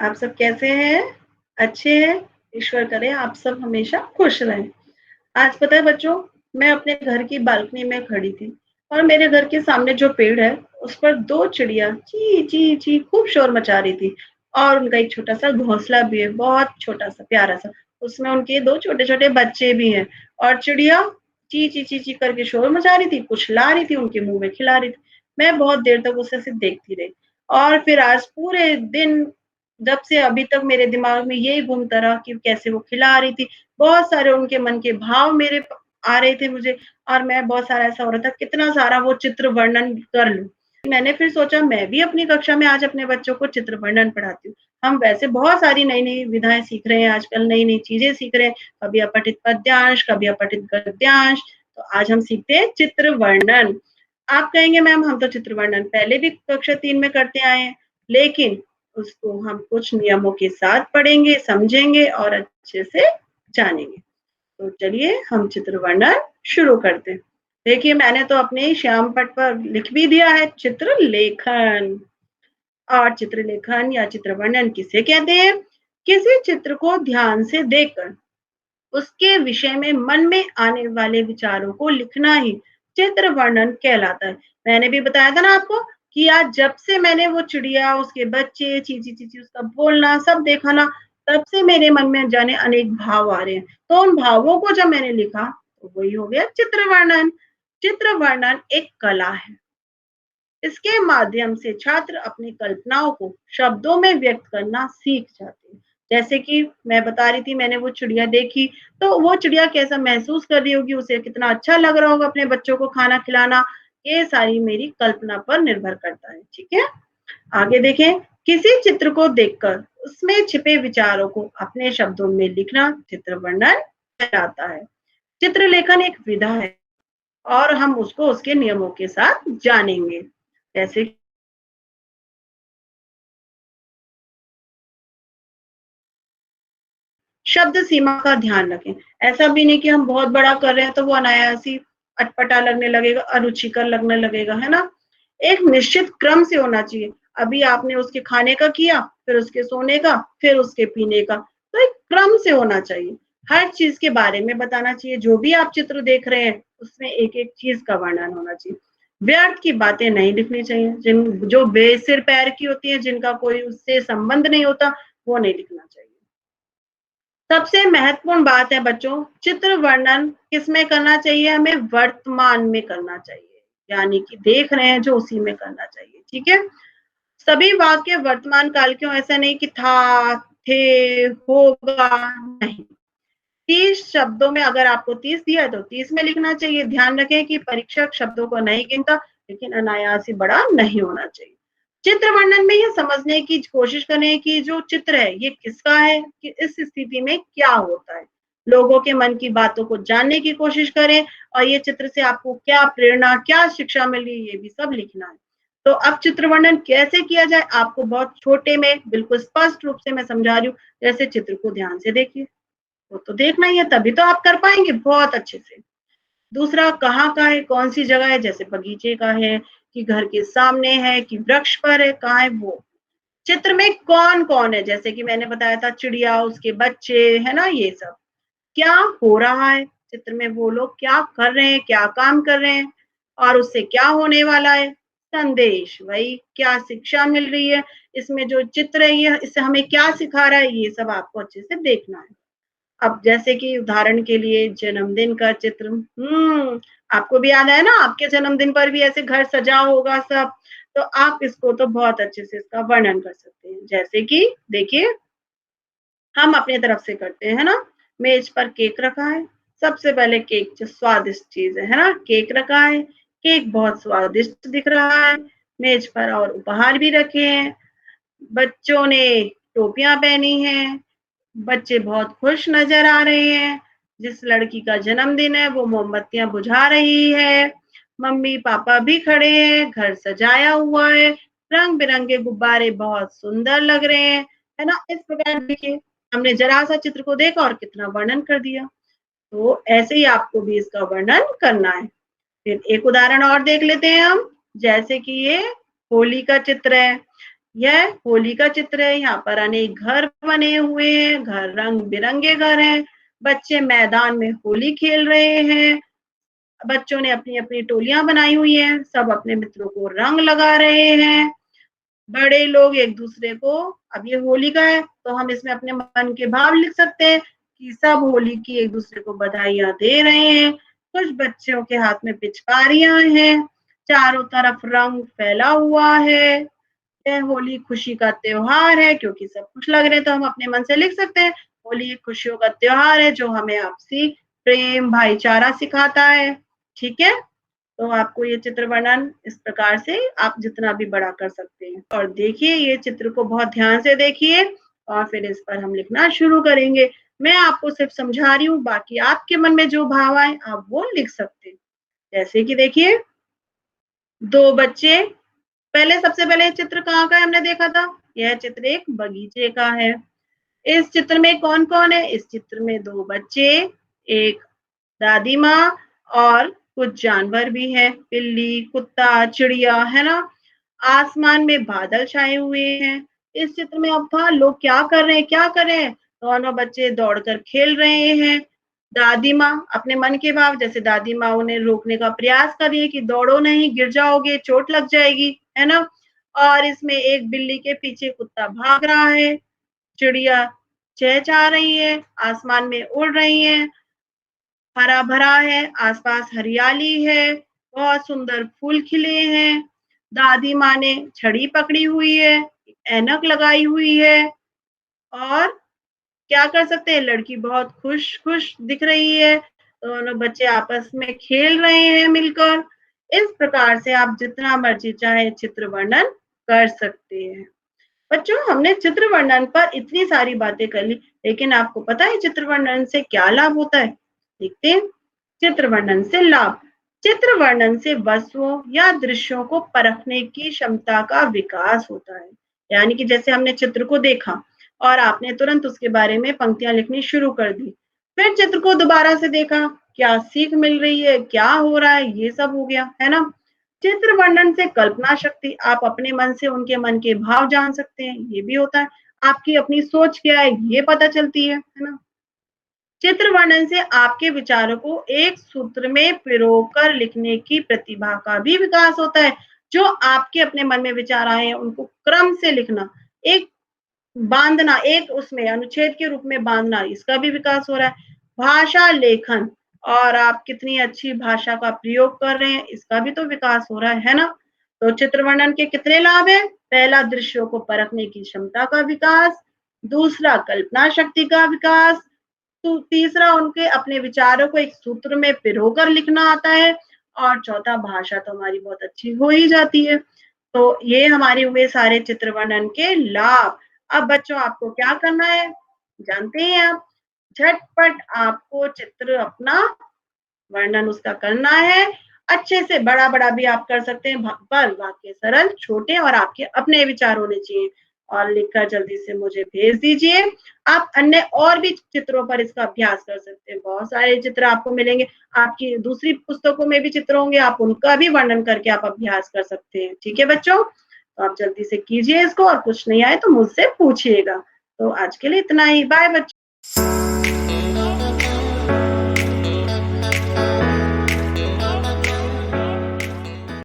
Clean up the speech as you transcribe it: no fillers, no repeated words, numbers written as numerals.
आप सब कैसे हैं? अच्छे हैं? ईश्वर करे आप सब हमेशा खुश रहें। आज पता है बच्चों, मैं अपने घर की बालकनी में खड़ी थी और मेरे घर के सामने जो पेड़ है, उस पर 2 चिड़िया ची ची ची खूब शोर मचा रही थी और उनका एक छोटा-सा घोंसला भी है, बहुत छोटा-सा, प्यारा-सा। उसमें उनके 2 छोटे-छोटे बच्चे भी हैं और चिड़िया ची ची करके शोर मचा रही थी, कुछ ला रही थी, उनके मुँह में खिला रही थी। मैं बहुत देर तक उसे सिर्फ़ देखती रही और फिर आज पूरे दिन जब से अभी तक मेरे दिमाग में यही घूमता रहा कि कैसे वो खिला रही थी। बहुत सारे उनके मन के भाव मेरे आ रहे थे मुझे और मैं बहुत सारा ऐसा हो रहा था कितना सारा वो चित्र वर्णन कर लूँ। मैंने फिर सोचा मैं भी अपनी कक्षा में आज अपने बच्चों को चित्र वर्णन पढ़ाती हूँ। हम वैसे बहुत सारी नई-नई विधाएँ सीख रहे हैं आजकल, नई-नई चीज़ें सीख रहे हैं, कभी अपठित पद्यांश, कभी अपठित गद्यांश, तो आज हम सीखते हैं चित्र वर्णन। आप कहेंगे मैम हम तो चित्र वर्णन पहले भी कक्षा 3 में करते आए हैं, लेकिन उसको हम कुछ नियमों के साथ पढ़ेंगे, समझेंगे और अच्छे से जानेंगे। तो चलिए हम चित्र वर्णन शुरू करते हैं। देखिए मैंने तो अपने श्याम पट पर लिख भी दिया है चित्र लेखन और चित्र लेखन या चित्र वर्णन किसे कहते हैं? किसी चित्र को ध्यान से देखकर उसके विषय में मन में आने वाले विचारों को लिखना ही चित्र वर्णन कहलाता है। मैंने भी बताया था ना आपको कि आज जब से मैंने वो चिड़िया, उसके बच्चे, चींची चींची उसका बोलना सब देखा ना, तब से मेरे मन में जाने अनेक भाव आ रहे हैं। तो उन भावों को जब मैंने लिखा, तो वही हो गया चित्र वर्णन। चित्र वर्णन एक कला है। इसके माध्यम से छात्र अपनी कल्पनाओं को शब्दों में व्यक्त करना सीख जाते हैं। जैसे कि मैं बता रही थी मैंने वो चिड़िया देखी, तो वो चिड़िया कैसा महसूस कर रही होगी, उसे कितना अच्छा लग रहा होगा अपने बच्चों को खाना खिलाना, ये सारी मेरी कल्पना पर निर्भर करता है, ठीक है? आगे देखें, किसी चित्र को देखकर उसमें छिपे विचारों को अपने शब्दों में लिखना चित्र वर्णन कहलाता है। चित्र लेखन एक विधा है और हम उसको उसके नियमों के साथ जानेंगे। जैसे शब्द सीमा का ध्यान रखें। ऐसा भी नहीं कि हम बहुत बड़ा कर रहे हैं तो वो अनायास ही अटपटा लगने लगेगा, अरुचिकर लगने लगेगा, है ना? एक निश्चित क्रम से होना चाहिए। अभी आपने उसके खाने का किया, फिर उसके सोने का, फिर उसके पीने का, तो एक क्रम से होना चाहिए। हर चीज़ के बारे में बताना चाहिए, जो भी आप चित्र देख रहे हैं, उसमें एक-एक चीज़ का वर्णन होना चाहिए। व्यर्थ की बातें नहीं लिखनी चाहिए, जो बेसिर पैर की होती हैं, जिनका कोई उससे संबंध नहीं होता, वो नहीं लिखना चाहिए। सबसे महत्वपूर्ण बात है बच्चों, चित्र वर्णन किसमें करना चाहिए? हमें वर्तमान में करना चाहिए, यानी कि देख रहे हैं जो उसी में करना चाहिए, ठीक है? सभी वाक्य वर्तमान काल के हों, ऐसा नहीं कि था, थे, होगा, नहीं। 30 शब्दों में अगर आपको 30 दिया है तो 30 में लिखना चाहिए। ध्यान रखें कि परीक्षक शब्दों को नहीं गिनता, लेकिन अनायास ही बड़ा नहीं होना चाहिए। चित्र वर्णन में ये समझने की कोशिश करें कि जो चित्र है ये किसका है, कि इस स्थिति में क्या होता है। लोगों के मन की बातों को जानने की कोशिश करें और ये चित्र से आपको क्या प्रेरणा, क्या शिक्षा मिली, ये भी सब लिखना है। तो अब चित्र वर्णन कैसे किया जाए, आपको बहुत छोटे में बिल्कुल स्पष्ट रूप से मैं समझा रही हूँ। जैसे चित्र को ध्यान से देखिए, वो तो देखना ही है, तभी तो आप कर पाएँगे बहुत अच्छे से। दूसरा कहाँ का है, कौन-सी जगह है, जैसे बगीचे का है, कि घर के सामने है, कि वृक्ष पर है, कहाँ है वो। चित्र में कौन-कौन है, जैसे कि मैंने बताया था चिड़िया, उसके बच्चे, है ना, ये सब। क्या हो रहा है, चित्र में वो लोग क्या कर रहे हैं, क्या काम कर रहे हैं और उससे क्या होने वाला है। संदेश, वही क्या शिक्षा मिल रही है, इसमें जो चित्र है ये इससे हमें क्या सिखा रहा है, ये सब आपको अच्छे से देखना है। अब जैसे कि उदाहरण के लिए जन्मदिन का चित्र, आपको भी याद है ना आपके जन्मदिन पर भी ऐसे घर सजा होगा सब, तो आप इसको तो बहुत अच्छे से इसका वर्णन कर सकते हैं। जैसे कि देखिए, हम अपनी तरफ से करते हैं, है ना? मेज़ पर केक रखा है, सबसे पहले केक जो स्वादिष्ट चीज़ है ना? केक रखा है, केक बहुत स्वादिष्ट दिख रहा है, मेज़ पर और उपहार भी रखे हैं, बच्चों ने टोपियाँ पहनी हैं, बच्चे बहुत खुश नज़र आ रहे हैं। जिस लड़की का जन्मदिन है वो मोमबत्तियाँ बुझा रही है। मम्मी-पापा भी खड़े हैं, घर सजाया हुआ है, रंग-बिरंगे गुब्बारे बहुत सुंदर लग रहे हैं, है ना? इस प्रकार देखिए, हमने ज़रा-सा चित्र को देखा और कितना वर्णन कर दिया। तो ऐसे ही आपको भी इसका वर्णन करना है। फिर एक उदाहरण और देख लेते हैं हम, जैसे कि ये होली का चित्र है। यह होली का चित्र है। यहाँ पर अनेक घर बने हुए हैं, घर रंग-बिरंगे घर हैं। बच्चे मैदान में होली खेल रहे हैं। बच्चों ने अपनी-अपनी टोलियाँ बनाई हुई हैं, सब अपने मित्रों को रंग लगा रहे हैं। बड़े लोग एक-दूसरे को अब ये होली का है, तो हम इसमें अपने मन के भाव लिख सकते हैं कि सब होली की एक-दूसरे को बधाइयाँ दे रहे हैं। कुछ बच्चों के हाथ में पिचकारियाँ हैं, चारों तरफ रंग फैला हुआ है। यह होली खुशी का त्योहार है क्योंकि सब खुश लग रहे हैं, तो हम अपने मन से लिख सकते हैं, होली एक खुशियों का त्योहार है जो हमें आपसी प्रेम, भाईचारा सिखाता है। ठीक है? तो आपको ये चित्र वर्णन इस प्रकार से आप जितना भी बड़ा कर सकते हैं और देखिए ये चित्र को बहुत ध्यान से देखिए और फिर इस पर हम लिखना शुरू करेंगे। मैं आपको सिर्फ समझा रही हूँ, बाकी आपके मन में जो भाव आए आप वो लिख सकते हैं। जैसे कि देखिए 2 बच्चे सबसे पहले चित्र कहाँ का हमने देखा था? यह चित्र एक बगीचे का है। इस चित्र में कौन-कौन है? इस चित्र में 2 बच्चे, एक दादी माँ और कुछ जानवर भी हैं, बिल्ली, कुत्ता, चिड़िया, है ना? आसमान में बादल छाए हुए हैं। इस चित्र में अब था लोग क्या कर रहे हैं? दोनों बच्चे दौड़कर खेल रहे हैं। दादी माँ अपने मन के भाव जैसे दादी माँ उन्हें रोकने का प्रयास कर रही है कि दौड़ो नहीं, गिर जाओगे, चोट लग जाएगी, है ना? और इसमें एक बिल्ली के पीछे कुत्ता भाग रहा है, चिड़िया चहचहा रही है, आसमान में उड़ रही हैं। हरा-भरा है, आस-पास हरियाली है, बहुत सुंदर फूल खिले हैं। दादी माँ ने छड़ी पकड़ी हुई है, ऐनक लगाई हुई है और क्या कर सकते हैं, लड़की बहुत खुश-खुश दिख रही है। दोनों बच्चे आपस में खेल रहे हैं मिलकर। इस प्रकार से आप जितना मर्ज़ी चाहे चित्र वर्णन कर सकते हैं। बच्चों, हमने चित्र वर्णन पर इतनी सारी बातें कर ली, लेकिन आपको पता है चित्र वर्णन से क्या लाभ होता है? देखते हैं। चित्र वर्णन से लाभ। चित्र वर्णन से वस्तुओं या दृश्यों को परखने की क्षमता का विकास होता है। यानी कि जैसे हमने चित्र को देखा और आपने तुरंत उसके बारे में पंक्तियाँ लिखनी शुरू कर दी। फिर चित्र को दोबारा से देखा, क्या सीख मिल रही है, क्या हो रहा है, ये सब हो गया, है ना? चित्र वर्णन से कल्पना शक्ति, आप अपने मन से उनके मन के भाव जान सकते हैं, ये भी होता है। आपकी अपनी सोच क्या है, ये पता चलती है ना? चित्र वर्णन से आपके विचारों को एक सूत्र में पिरोकर लिखने की प्रतिभा का भी विकास होता है। जो आपके अपने मन में विचार आए हैं, उनको क्रम से लिखना, एक बाँधना, एक उसमें अनुच्छेद के रूप में बाँधना, इसका भी विकास हो रहा है। भाषा लेखन और आप कितनी अच्छी भाषा का प्रयोग कर रहे हैं, इसका भी तो विकास हो रहा है ना? तो चित्र वर्णन के कितने लाभ हैं? पहला दृश्यों को परखने की क्षमता का विकास, दूसरा कल्पना शक्ति का विकास, तो तीसरा उनके अपने विचारों को एक सूत्र में पिरोकर लिखना आता है और चौथा भाषा तो हमारी बहुत अच्छी हो ही जाती है। तो ये हमारे हुए सारे चित्र वर्णन के लाभ। अब बच्चों आपको क्या करना है? जानते हैं आप? झटपट आपको चित्र अपना वर्णन उसका करना है। अच्छे से बड़ा-बड़ा भी आप कर सकते हैं, भ पर वाक्य सरल, छोटे और आपके अपने विचार होने चाहिए और लिखकर जल्दी से मुझे भेज दीजिए। आप अन्य और भी चित्रों पर इसका अभ्यास कर सकते हैं। बहुत सारे चित्र आपको मिलेंगे, आपकी दूसरी पुस्तकों में भी चित्र होंगे, आप उनका भी वर्णन करके आप अभ्यास कर सकते हैं। ठीक है बच्चों? तो आप जल्दी से कीजिए इसको और कुछ नहीं आए तो मुझसे पूछिएगा। तो आज के लिए इतना ही। बाय बच्चों।